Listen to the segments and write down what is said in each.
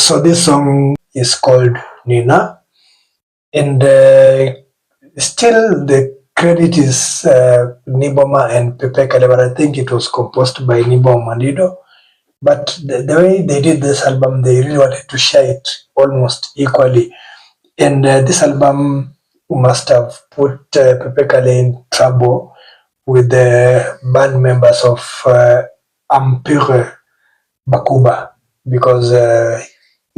So this song is called Nina, and still the credit is Nyboma and Pepe Kalle, but I think it was composed by Mwan'Dido. But the way they did this album, they really wanted to share it almost equally. And this album must have put Pepe Kalle in trouble with the band members of Empire Bakuba, because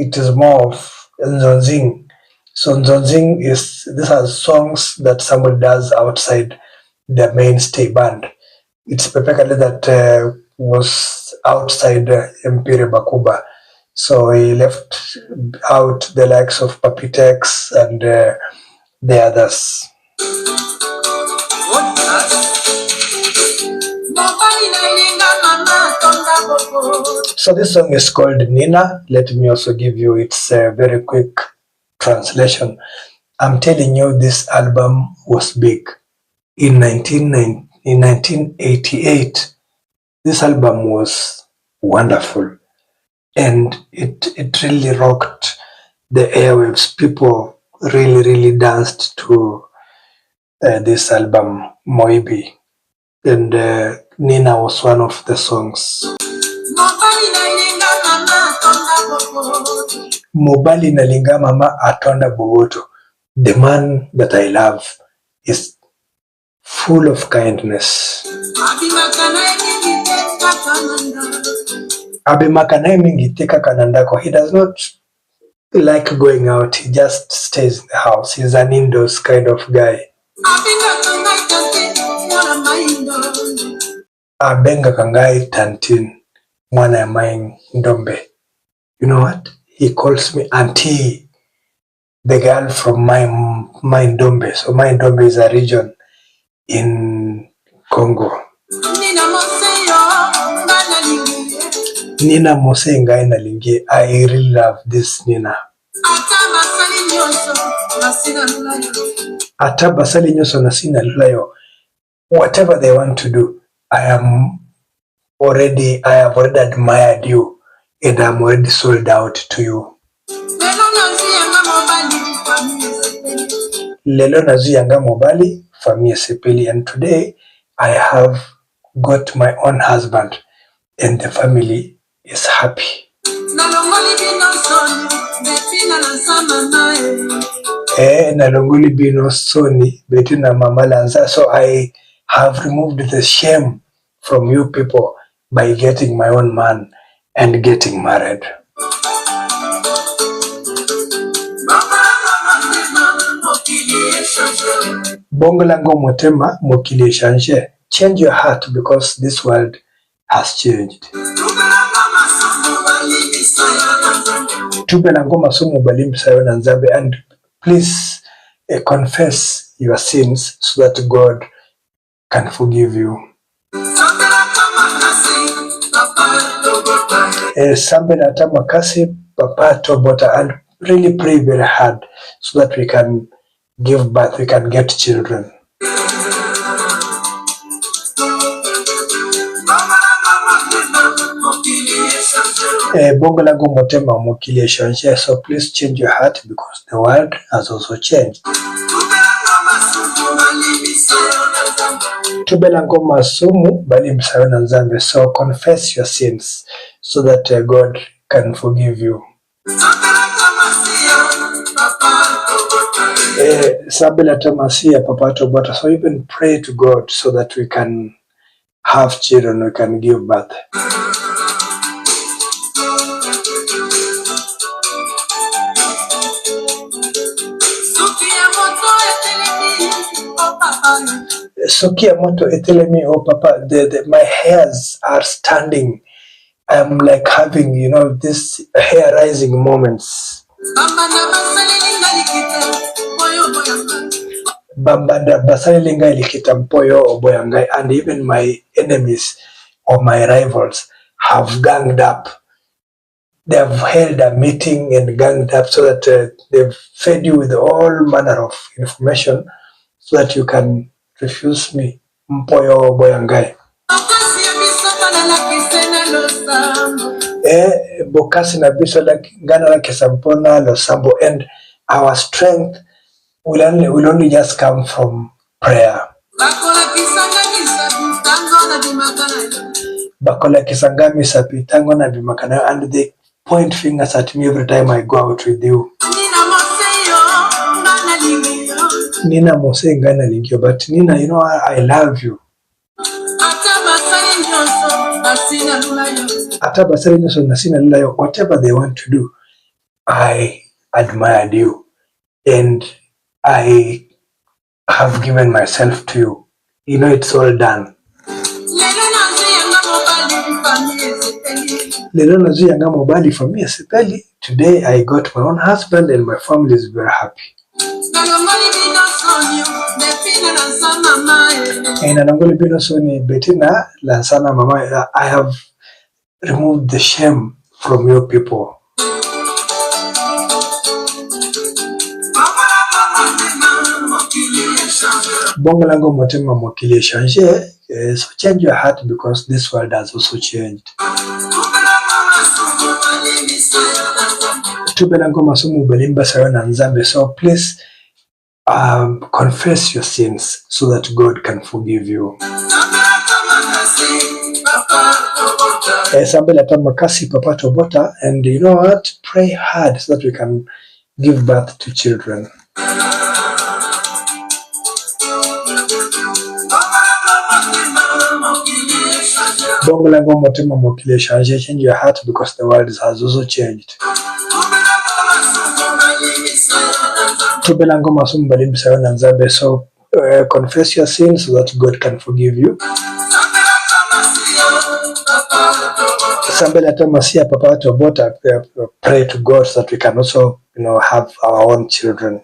it is more of Nzonzing. So Nzonzing these are songs that somebody does outside the mainstay band. It's Pepe Kalle that was outside Empire Bakuba. So he left out the likes of Papitex and the others. So this song is called Nina. Let me also give you its very quick translation. I'm telling you, this album was big. In 1988, this album was wonderful. And it really rocked the airwaves. People really danced to this album, Moibi. And Nina was one of the songs. Mobali nalinga mama atonda bowoto. The man that I love is full of kindness. Abimakanae mingi teka kanandako. He does not like going out. He just stays in the house. He's an indoors kind of guy. Abenga kangai tantin mwana mai ndombe. You know what? He calls me auntie, the girl from my Ndombe. So my Ndombe is a region in Congo. Nina Mose ngai nalingi. I really love this Nina. Ata basali nyoso na sina lulayo. Whatever they want to do, I have already admired you, and I'm already sold out to you. Lelo nazuyanga mobali famie sepeli, and today I have got my own husband and the family is happy. Nalongoli bino soni betina mama lanza. So I have removed the shame from you people by getting my own man and getting married. Bongo lango motema mokili shanje. Change your heart, because this world has changed. Tube lango masumu balimbi sayo na nzambe. And please confess your sins so that God can forgive you. Somebody atamakasi papa tobota, and really pray very hard so that we can give birth, we can get children. Bongo lango motema mokili eshanje. So please change your heart, because the world has also changed. Tubelango masumu bali msayo na nzambe. So confess your sins so that God can forgive you. Sabela Tomasia Papa Tobota. So even pray to God so that we can have children, we can give birth. Sokia moto etelemi, oh papa, my hairs are standing. I'm like having, this hair rising moments. Bambanda basali linga ilikita mpoyo oboyangai. And even my enemies or my rivals have ganged up. They have held a meeting and ganged up so that they've fed you with all manner of information so that you can refuse me. Mpoyo oboyangai. Bokasi na biso like Ghana like Sampona Losambo, and our strength will only just come from prayer. Bakola Kisangami Sapitango na Bimakana, and they point fingers at me every time I go out with you. Nina Mose Ngana Linkyo, but Nina, you know, I love you. Whatever they want to do, I admired you, and I have given myself to you. You know, it's all done. Today I got my own husband and my family is very happy. I have removed the shame from your people. Bongolango motema mokili changer, so change your heart because this world has also changed. Tubelango masumu belimba sayona nzambe, so please confess your sins so that God can forgive you. Sambela tamakasi papa tobota, and you know what? Pray hard so that we can give birth to children. Bongolango motema mokile change, change your heart because the world has also changed. Tubelango masumu belimba sayona nzambe, so confess your sins so that God can forgive you. Somebody Papa Tobota, pray to God so that we can also, you know, have our own children.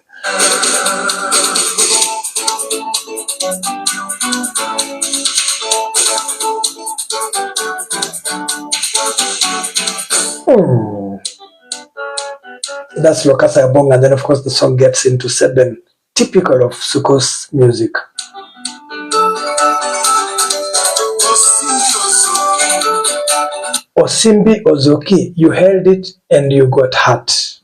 That's Lokasa Bong, and then of course the song gets into 7, typical of Sukos music. Osimbi Ozoki, you held it and you got hurt.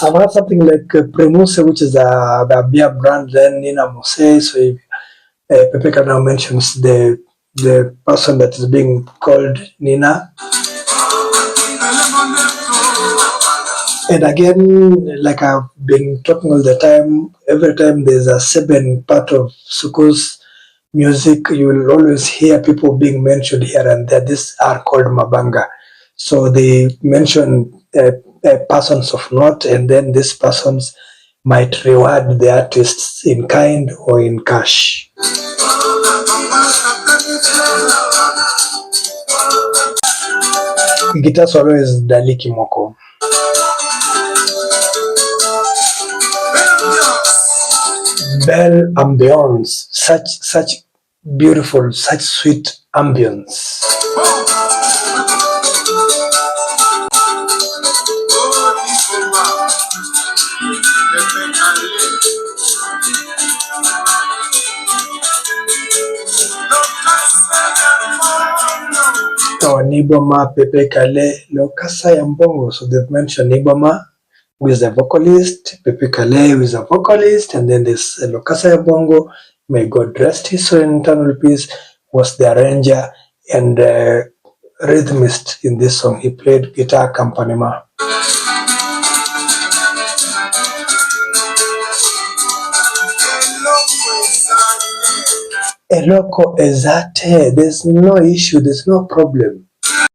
I've had something like Premuse, which is a beer brand, then Nina Mose. So if, Pepe now mentions the person that is being called Nina. And again, like I've been talking all the time, every time there's a 7 part of Suko's music, you will always hear people being mentioned here and there. These are called Mabanga. So they mention persons of note, and then these persons might reward the artists in kind or in cash. Guitar solo is Dali Kimoko. Belle ambience, such beautiful, such sweet ambience. Nyboma, Pepe, Kalle, Lokasa Yambongo. So they've mentioned Nyboma, who is a vocalist, Pepe Kalle, who is a vocalist, and then there's Lokasa Yambongo, may God rest his soul in eternal peace, was the arranger and rhythmist in this song. He played guitar accompaniment. Eloko Ezate, there's no issue, there's no problem.